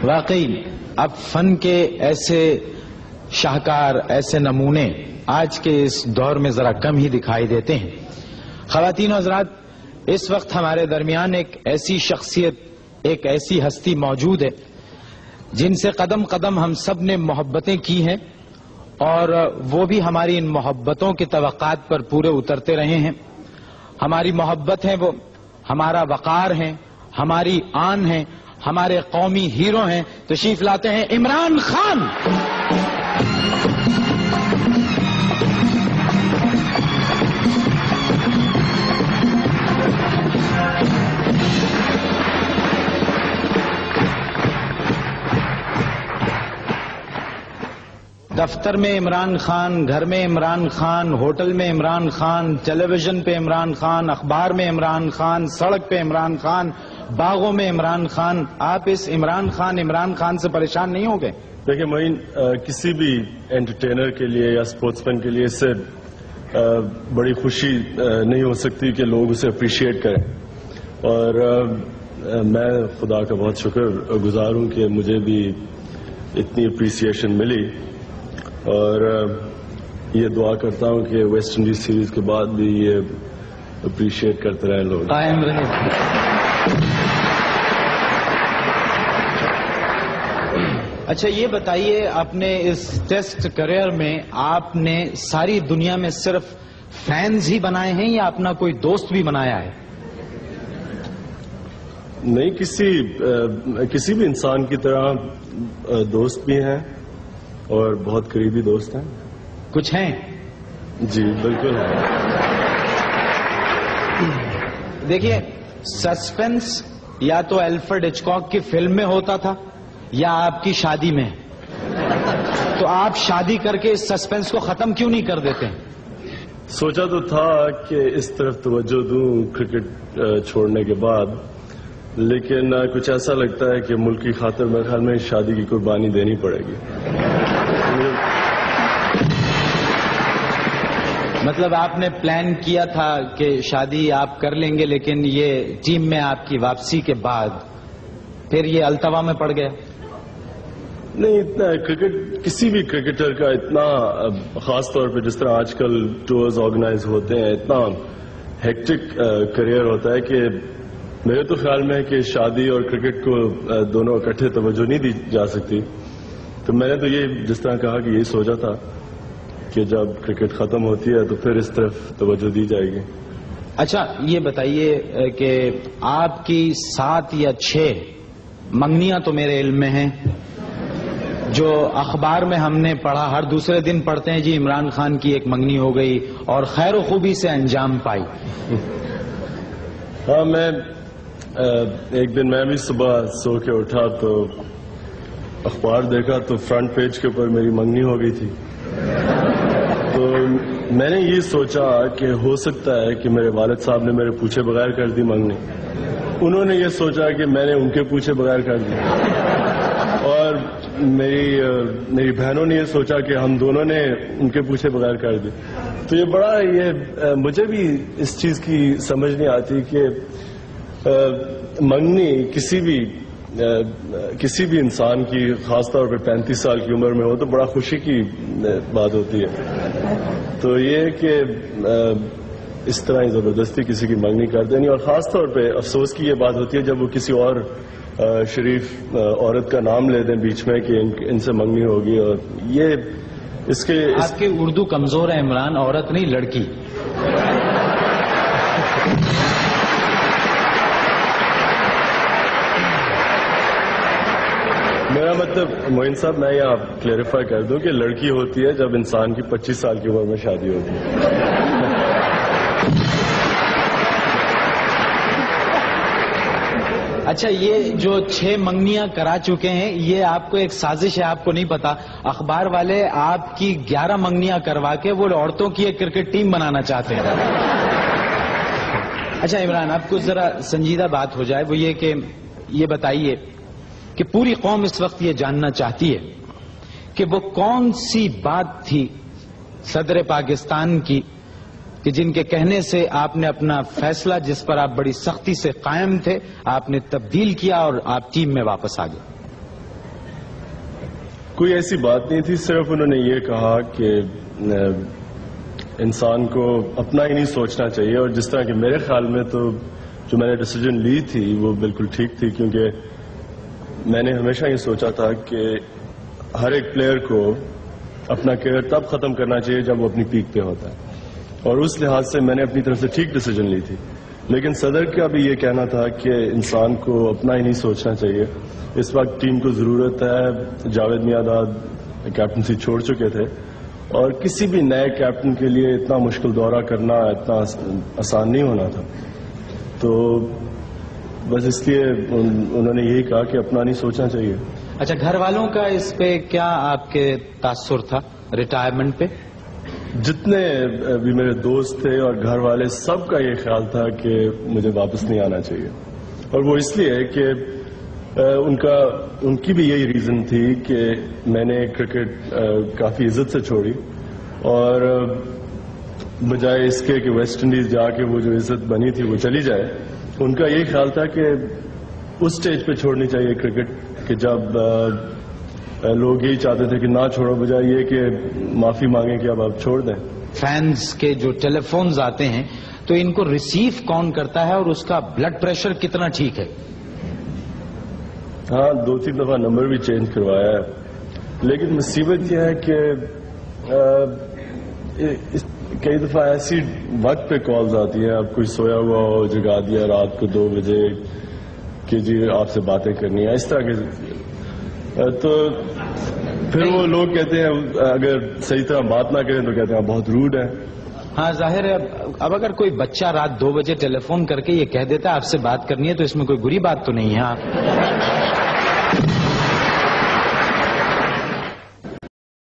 واقعی اب فن کے ایسے شاہکار، ایسے نمونے آج کے اس دور میں ذرا کم ہی دکھائی دیتے ہیں. خواتین و حضرات، اس وقت ہمارے درمیان ایک ایسی شخصیت، ایک ایسی ہستی موجود ہے جن سے قدم قدم ہم سب نے محبتیں کی ہیں، اور وہ بھی ہماری ان محبتوں کی توقعات پر پورے اترتے رہے ہیں. ہماری محبت ہے، وہ ہمارا وقار ہے، ہماری آن ہے، ہمارے قومی ہیرو ہیں. تشریف لاتے ہیں عمران خان. دفتر میں عمران خان، گھر میں عمران خان، ہوٹل میں عمران خان، ٹیلی ویژن پہ عمران خان، اخبار میں عمران خان، سڑک پہ عمران خان، باغوں میں عمران خان. آپ اس عمران خان سے پریشان نہیں ہو گئے؟ دیکھیں معین، کسی بھی انٹرٹینر کے لیے یا اسپورٹس مین کے لیے اس سے بڑی خوشی نہیں ہو سکتی کہ لوگ اسے اپریشیٹ کریں. اور میں خدا کا بہت شکر گزار ہوں کہ مجھے بھی اتنی اپریسیشن ملی، اور یہ دعا کرتا ہوں کہ ویسٹ انڈیز سیریز کے بعد بھی یہ اپریشیٹ کرتے رہیں لوگ. قائم رہے. اچھا یہ بتائیے، اپنے اس ٹیسٹ کریئر میں آپ نے ساری دنیا میں صرف فینز ہی بنائے ہیں یا اپنا کوئی دوست بھی بنایا ہے؟ نہیں، کسی بھی انسان کی طرح دوست بھی ہیں اور بہت قریبی دوست ہیں. کچھ ہیں؟ جی بالکل ہے. دیکھیے، سسپینس یا تو الفریڈ ہچکاک کی فلم میں ہوتا تھا یا آپ کی شادی میں. تو آپ شادی کر کے اس سسپینس کو ختم کیوں نہیں کر دیتے؟ سوچا تو تھا کہ اس طرف توجہ دوں کرکٹ چھوڑنے کے بعد، لیکن کچھ ایسا لگتا ہے کہ ملک کی خاطر میرے خیال میں شادی کی قربانی دینی پڑے گی. مطلب آپ نے پلان کیا تھا کہ شادی آپ کر لیں گے، لیکن یہ ٹیم میں آپ کی واپسی کے بعد پھر یہ التوا میں پڑ گیا؟ نہیں، اتنا کرکٹ کسی بھی کرکٹر کا اتنا، خاص طور پہ جس طرح آج کل ٹورز آرگنائز ہوتے ہیں، اتنا ہیکٹک کریئر ہوتا ہے کہ میرے تو خیال میں ہے کہ شادی اور کرکٹ کو دونوں اکٹھے توجہ نہیں دی جا سکتی. تو میں نے تو یہ جس طرح کہا کہ یہی سوچا تھا کہ جب کرکٹ ختم ہوتی ہے تو پھر اس طرف توجہ دی جائے گی. اچھا یہ بتائیے کہ آپ کی 7 یا 6 منگنیاں تو میرے علم میں ہیں، جو اخبار میں ہم نے پڑھا، ہر دوسرے دن پڑھتے ہیں جی عمران خان کی ایک منگنی ہو گئی اور خیر و خوبی سے انجام پائی. ہاں، میں ایک دن میں بھی صبح سو کے اٹھا تو اخبار دیکھا تو فرنٹ پیج کے اوپر میری منگنی ہو گئی تھی. تو میں نے یہ سوچا کہ ہو سکتا ہے کہ میرے والد صاحب نے میرے پوچھے بغیر کر دی منگنی. انہوں نے یہ سوچا کہ میں نے ان کے پوچھے بغیر کر دی، اور میری بہنوں نے یہ سوچا کہ ہم دونوں نے ان کے پوچھے بغیر کر دی. تو یہ مجھے بھی اس چیز کی سمجھ نہیں آتی کہ منگنی کسی بھی انسان کی، خاص طور پہ 35 سال کی عمر میں ہو تو بڑا خوشی کی بات ہوتی ہے. تو یہ کہ اس طرح ہی زبردستی کسی کی منگنی کر دینی، اور خاص طور پہ افسوس کی یہ بات ہوتی ہے جب وہ کسی اور شریف عورت کا نام لے دیں بیچ میں کہ ان سے منگنی ہوگی. اور یہ آپ کی اردو کمزور ہے عمران، عورت نہیں لڑکی. میرا مطلب معین صاحب، میں یہاں کلیریفائی کر دوں کہ لڑکی ہوتی ہے جب انسان کی 25 سال کی عمر میں شادی ہوتی ہے. اچھا یہ جو 6 منگنیاں کرا چکے ہیں، یہ آپ کو ایک سازش ہے، آپ کو نہیں پتا. اخبار والے آپ کی 11 منگنیاں کروا کے وہ عورتوں کی ایک کرکٹ ٹیم بنانا چاہتے ہیں. اچھا عمران، آپ کو ذرا سنجیدہ بات ہو جائے، وہ یہ کہ یہ بتائیے کہ پوری قوم اس وقت یہ جاننا چاہتی ہے کہ وہ کون سی بات تھی صدر پاکستان کی کہ جن کے کہنے سے آپ نے اپنا فیصلہ، جس پر آپ بڑی سختی سے قائم تھے، آپ نے تبدیل کیا اور آپ ٹیم میں واپس آ گئے. کوئی ایسی بات نہیں تھی، صرف انہوں نے یہ کہا کہ انسان کو اپنا ہی نہیں سوچنا چاہیے، اور جس طرح کہ میرے خیال میں تو جو میں نے ڈیسیجن لی تھی وہ بالکل ٹھیک تھی، کیونکہ میں نے ہمیشہ یہ سوچا تھا کہ ہر ایک پلیئر کو اپنا کیریئر تب ختم کرنا چاہیے جب وہ اپنی پیک پہ ہوتا ہے، اور اس لحاظ سے میں نے اپنی طرف سے ٹھیک ڈیسیجن لی تھی. لیکن صدر کا بھی یہ کہنا تھا کہ انسان کو اپنا ہی نہیں سوچنا چاہیے. اس وقت ٹیم کو ضرورت ہے، جاوید میاں کیپٹنسی چھوڑ چکے تھے، اور کسی بھی نئے کیپٹن کے لیے اتنا مشکل دورہ کرنا اتنا آسان نہیں ہونا تھا. تو بس اس لیے انہوں نے یہی کہا کہ اپنا نہیں سوچنا چاہیے. اچھا، گھر والوں کا اس پہ کیا آپ کے تاثر تھا ریٹائرمنٹ پہ؟ جتنے بھی میرے دوست تھے اور گھر والے، سب کا یہ خیال تھا کہ مجھے واپس نہیں آنا چاہیے، اور وہ اس لیے کہ ان کی بھی یہی ریزن تھی کہ میں نے کرکٹ کافی عزت سے چھوڑی، اور بجائے اس کے کہ ویسٹ انڈیز جا کے وہ جو عزت بنی تھی وہ چلی جائے، ان کا یہی خیال تھا کہ اس سٹیج پہ چھوڑنی چاہیے کرکٹ کہ جب لوگ یہی چاہتے تھے کہ نہ چھوڑو، بجائے یہ کہ معافی مانگیں کہ اب آپ چھوڑ دیں. فینز کے جو ٹیلی فونز آتے ہیں تو ان کو ریسیو کون کرتا ہے، اور اس کا بلڈ پریشر کتنا ٹھیک ہے؟ ہاں، 2-3 دفعہ نمبر بھی چینج کروایا ہے، لیکن مصیبت یہ ہے کہ کئی دفعہ ایسی وقت پہ کالز آتی ہیں، اب کوئی سویا ہوا ہو، جگا دیا رات کو 2 بجے کہ جی آپ سے باتیں کرنی ہے، اس طرح کے. تو پھر وہ لوگ کہتے ہیں اگر صحیح طرح بات نہ کریں تو کہتے ہیں بہت روڈ ہے. ہاں ظاہر ہے. اب اگر کوئی بچہ رات 2 بجے ٹیلی فون کر کے یہ کہہ دیتا ہے آپ سے بات کرنی ہے تو اس میں کوئی بری بات تو نہیں ہے. آپ